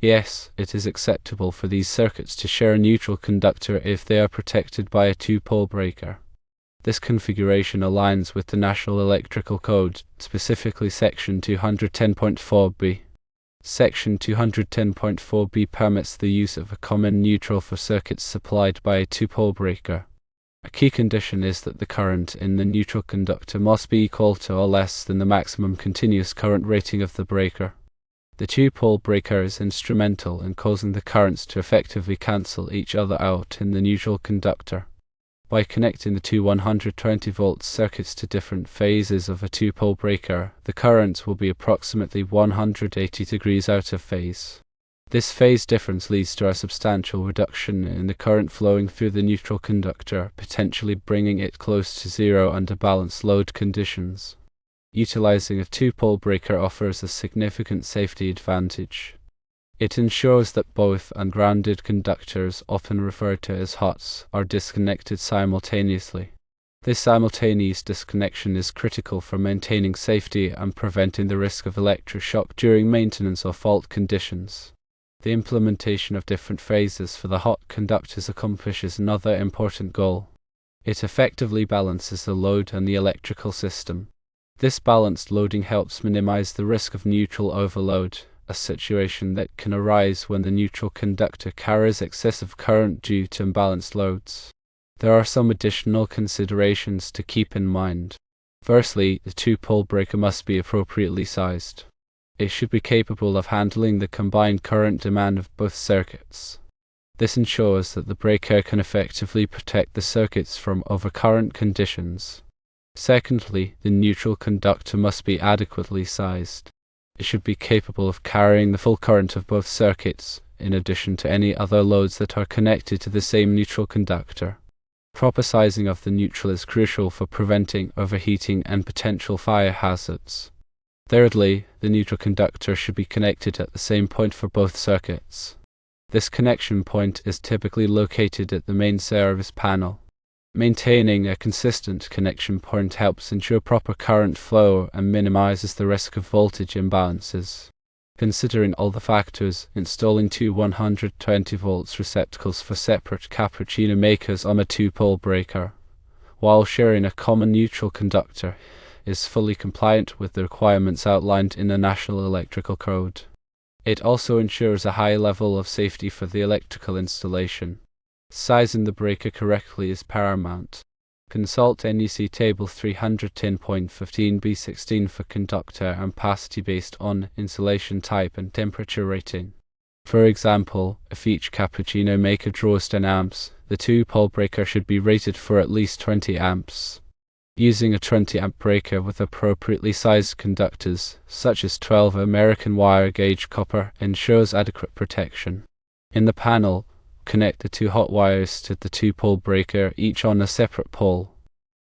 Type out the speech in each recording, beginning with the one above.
Yes, it is acceptable for these circuits to share a neutral conductor if they are protected by a two-pole breaker. This configuration aligns with the National Electrical Code, specifically Section 210.4b. Section 210.4b permits the use of a common neutral for circuits supplied by a two-pole breaker. A key condition is that the current in the neutral conductor must be equal to or less than the maximum continuous current rating of the breaker. The two-pole breaker is instrumental in causing the currents to effectively cancel each other out in the neutral conductor. By connecting the two 120-volt circuits to different phases of a two-pole breaker, the current will be approximately 180 degrees out of phase. This phase difference leads to a substantial reduction in the current flowing through the neutral conductor, potentially bringing it close to zero under balanced load conditions. Utilizing a two-pole breaker offers a significant safety advantage. It ensures that both ungrounded conductors, often referred to as HOTs, are disconnected simultaneously. This simultaneous disconnection is critical for maintaining safety and preventing the risk of electric shock during maintenance or fault conditions. The implementation of different phases for the hot conductors accomplishes another important goal. It effectively balances the load and the electrical system. This balanced loading helps minimize the risk of neutral overload, a situation that can arise when the neutral conductor carries excessive current due to imbalanced loads. There are some additional considerations to keep in mind. Firstly, the two-pole breaker must be appropriately sized. It should be capable of handling the combined current demand of both circuits. This ensures that the breaker can effectively protect the circuits from overcurrent conditions. Secondly, the neutral conductor must be adequately sized. It should be capable of carrying the full current of both circuits, in addition to any other loads that are connected to the same neutral conductor. Proper sizing of the neutral is crucial for preventing overheating and potential fire hazards. Thirdly, the neutral conductor should be connected at the same point for both circuits. This connection point is typically located at the main service panel. Maintaining a consistent connection point helps ensure proper current flow and minimizes the risk of voltage imbalances. Considering all the factors, installing two 120-volt receptacles for separate cappuccino makers on a two-pole breaker, while sharing a common neutral conductor, is fully compliant with the requirements outlined in the National Electrical Code. It also ensures a high level of safety for the electrical installation. Sizing the breaker correctly is paramount. Consult NEC Table 310.15b16 for conductor ampacity based on insulation type and temperature rating. For example, if each cappuccino maker draws 10 amps, the two-pole breaker should be rated for at least 20 amps. Using a 20-amp breaker with appropriately sized conductors, such as 12 American wire gauge copper, ensures adequate protection. In the panel, connect the two hot wires to the two-pole breaker, each on a separate pole.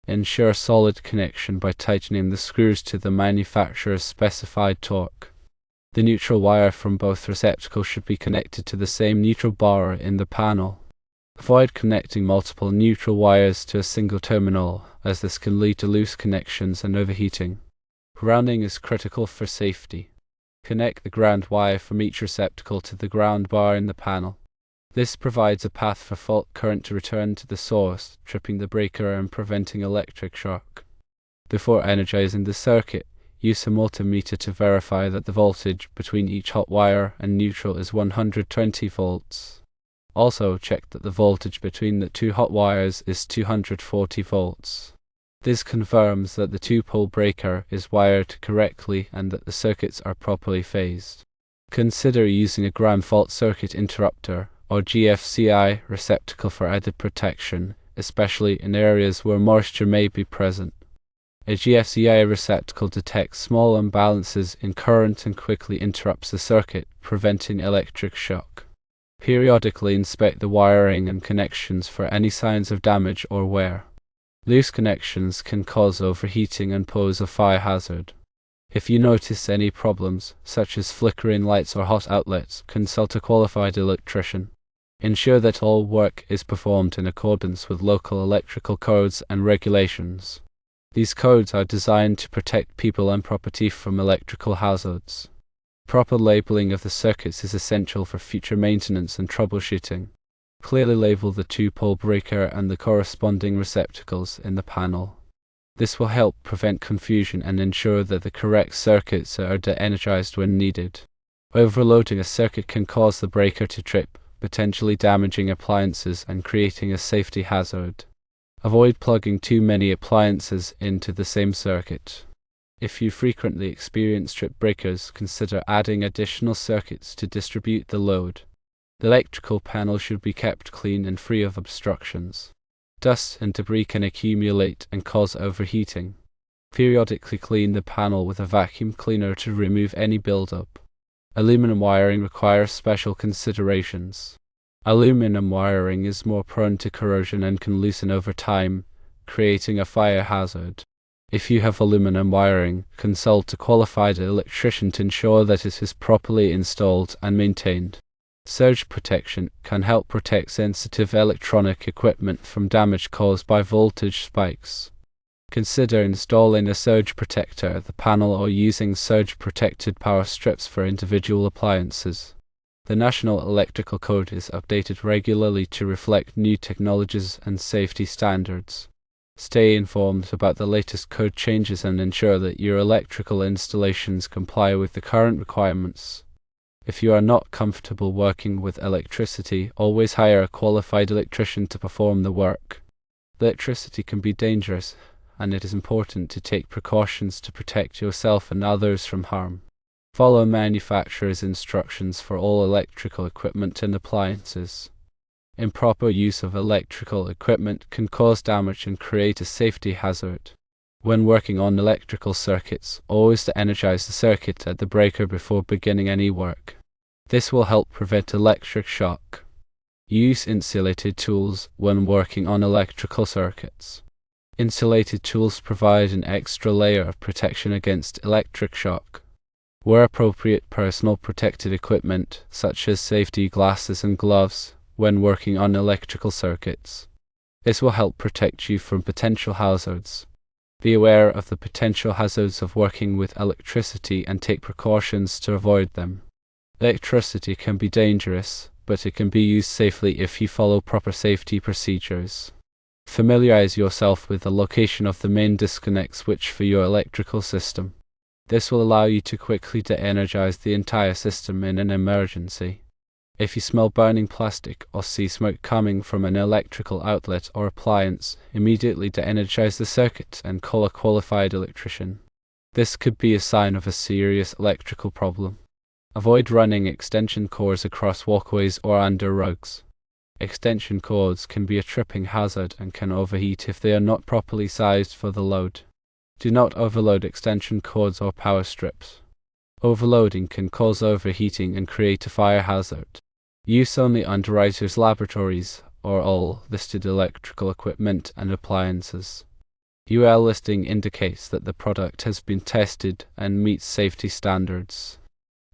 Ensure solid connection by tightening the screws to the manufacturer's specified torque. The neutral wire from both receptacles should be connected to the same neutral bar in the panel. Avoid connecting multiple neutral wires to a single terminal, as this can lead to loose connections and overheating. Grounding is critical for safety. Connect the ground wire from each receptacle to the ground bar in the panel. This provides a path for fault current to return to the source, tripping the breaker and preventing electric shock. Before energizing the circuit, use a multimeter to verify that the voltage between each hot wire and neutral is 120 volts. Also check that the voltage between the two hot wires is 240 volts. This confirms that the two-pole breaker is wired correctly and that the circuits are properly phased. Consider using a ground fault circuit interrupter or GFCI receptacle for added protection, especially in areas where moisture may be present. A GFCI receptacle detects small imbalances in current and quickly interrupts the circuit, preventing electric shock. Periodically inspect the wiring and connections for any signs of damage or wear. Loose connections can cause overheating and pose a fire hazard. If you notice any problems, such as flickering lights or hot outlets, consult a qualified electrician. Ensure that all work is performed in accordance with local electrical codes and regulations. These codes are designed to protect people and property from electrical hazards. Proper labeling of the circuits is essential for future maintenance and troubleshooting. Clearly label the two-pole breaker and the corresponding receptacles in the panel. This will help prevent confusion and ensure that the correct circuits are de-energized when needed. Overloading a circuit can cause the breaker to trip, potentially damaging appliances and creating a safety hazard. Avoid plugging too many appliances into the same circuit. If you frequently experience trip breakers, consider adding additional circuits to distribute the load. The electrical panel should be kept clean and free of obstructions. Dust and debris can accumulate and cause overheating. Periodically clean the panel with a vacuum cleaner to remove any buildup. Aluminum wiring requires special considerations. Aluminum wiring is more prone to corrosion and can loosen over time, creating a fire hazard. If you have aluminum wiring, consult a qualified electrician to ensure that it is properly installed and maintained. Surge protection can help protect sensitive electronic equipment from damage caused by voltage spikes. Consider installing a surge protector at the panel or using surge-protected power strips for individual appliances. The National Electrical Code is updated regularly to reflect new technologies and safety standards. Stay informed about the latest code changes and ensure that your electrical installations comply with the current requirements. If you are not comfortable working with electricity, always hire a qualified electrician to perform the work. Electricity can be dangerous, and it is important to take precautions to protect yourself and others from harm. Follow manufacturer's instructions for all electrical equipment and appliances. Improper use of electrical equipment can cause damage and create a safety hazard. When working on electrical circuits, always de-energize the circuit at the breaker before beginning any work. This will help prevent electric shock. Use insulated tools when working on electrical circuits. Insulated tools provide an extra layer of protection against electric shock. Wear appropriate personal protective equipment, such as safety glasses and gloves, when working on electrical circuits. This will help protect you from potential hazards. Be aware of the potential hazards of working with electricity and take precautions to avoid them. Electricity can be dangerous, but it can be used safely if you follow proper safety procedures. Familiarize yourself with the location of the main disconnect switch for your electrical system. This will allow you to quickly de-energize the entire system in an emergency. If you smell burning plastic or see smoke coming from an electrical outlet or appliance, immediately de-energize the circuit and call a qualified electrician. This could be a sign of a serious electrical problem. Avoid running extension cords across walkways or under rugs. Extension cords can be a tripping hazard and can overheat if they are not properly sized for the load. Do not overload extension cords or power strips. Overloading can cause overheating and create a fire hazard. Use only underwriters' laboratories or all listed electrical equipment and appliances. UL listing indicates that the product has been tested and meets safety standards.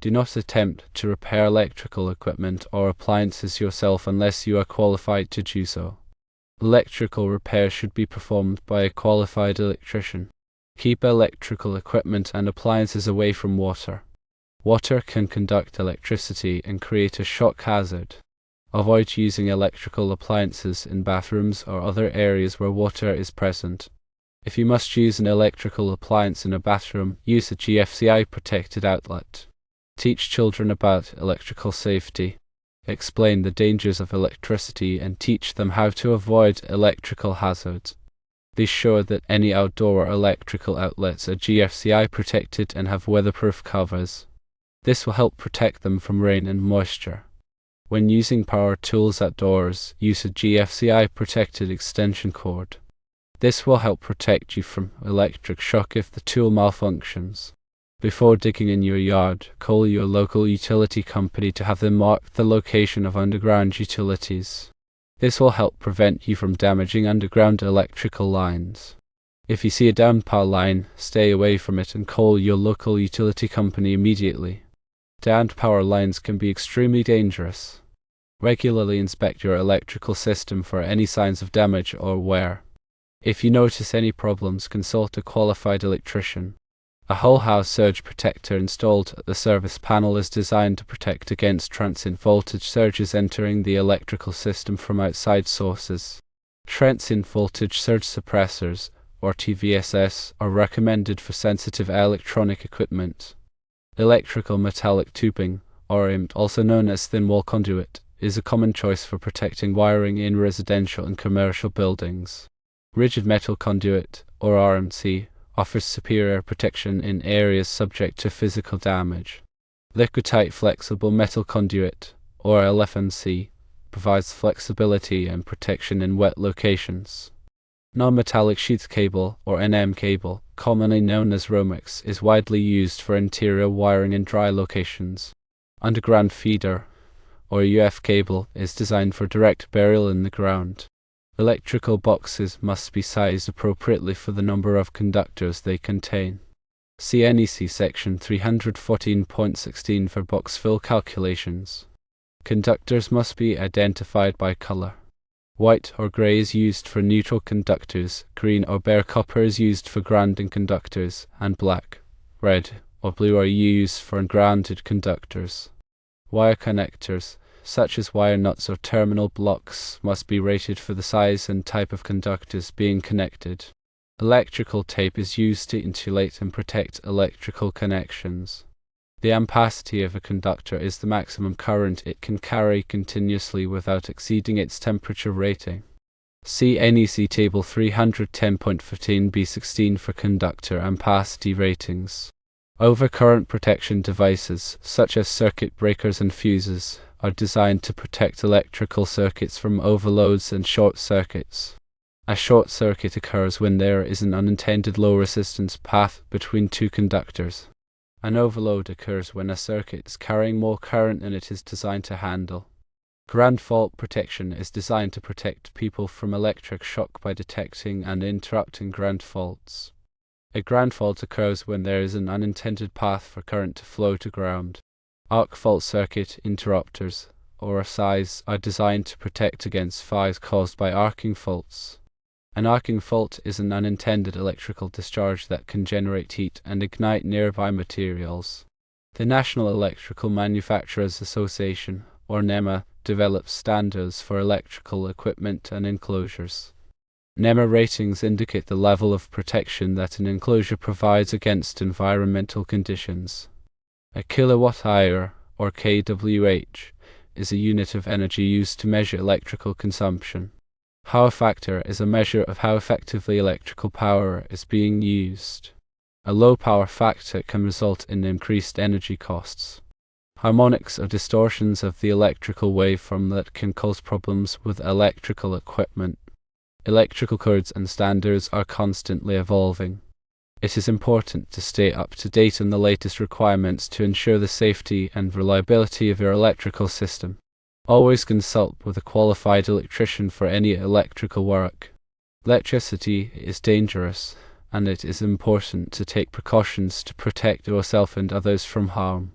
Do not attempt to repair electrical equipment or appliances yourself unless you are qualified to do so. Electrical repair should be performed by a qualified electrician. Keep electrical equipment and appliances away from water. Water can conduct electricity and create a shock hazard. Avoid using electrical appliances in bathrooms or other areas where water is present. If you must use an electrical appliance in a bathroom, use a GFCI protected outlet. Teach children about electrical safety. Explain the dangers of electricity and teach them how to avoid electrical hazards. Be sure that any outdoor electrical outlets are GFCI protected and have weatherproof covers. This will help protect them from rain and moisture. When using power tools outdoors, use a GFCI protected extension cord. This will help protect you from electric shock if the tool malfunctions. Before digging in your yard, call your local utility company to have them mark the location of underground utilities. This will help prevent you from damaging underground electrical lines. If you see a downed power line, stay away from it and call your local utility company immediately. Downed power lines can be extremely dangerous. Regularly inspect your electrical system for any signs of damage or wear. If you notice any problems, consult a qualified electrician. A whole house surge protector installed at the service panel is designed to protect against transient voltage surges entering the electrical system from outside sources. Transient voltage surge suppressors, or TVSS, are recommended for sensitive electronic equipment. Electrical metallic tubing, or EMT, also known as thin wall conduit, is a common choice for protecting wiring in residential and commercial buildings. Rigid metal conduit, or RMC, offers superior protection in areas subject to physical damage. Liquid-tight flexible metal conduit, or LFMC, provides flexibility and protection in wet locations. Non-metallic sheath cable, or NM cable, commonly known as Romex, is widely used for interior wiring in dry locations. Underground feeder, or UF cable, is designed for direct burial in the ground. Electrical boxes must be sized appropriately for the number of conductors they contain. See NEC section 314.16 for box fill calculations. Conductors must be identified by color. White or gray is used for neutral conductors, green or bare copper is used for grounding conductors, and black, red, or blue are used for ungrounded conductors. Wire connectors, such as wire nuts or terminal blocks, must be rated for the size and type of conductors being connected. Electrical tape is used to insulate and protect electrical connections. The ampacity of a conductor is the maximum current it can carry continuously without exceeding its temperature rating. See NEC Table 310.15b16 for conductor ampacity ratings. Overcurrent protection devices, such as circuit breakers and fuses, are designed to protect electrical circuits from overloads and short circuits. A short circuit occurs when there is an unintended low resistance path between two conductors. An overload occurs when a circuit is carrying more current than it is designed to handle. Ground fault protection is designed to protect people from electric shock by detecting and interrupting ground faults. A ground fault occurs when there is an unintended path for current to flow to ground. Arc fault circuit interrupters, or SIs, are designed to protect against fires caused by arcing faults. An arcing fault is an unintended electrical discharge that can generate heat and ignite nearby materials. The National Electrical Manufacturers Association, or NEMA, develops standards for electrical equipment and enclosures. NEMA ratings indicate the level of protection that an enclosure provides against environmental conditions. A kilowatt-hour, or kWh, is a unit of energy used to measure electrical consumption. Power factor is a measure of how effectively electrical power is being used. A low power factor can result in increased energy costs. Harmonics are distortions of the electrical waveform that can cause problems with electrical equipment. Electrical codes and standards are constantly evolving. It is important to stay up to date on the latest requirements to ensure the safety and reliability of your electrical system. Always consult with a qualified electrician for any electrical work. Electricity is dangerous, and it is important to take precautions to protect yourself and others from harm.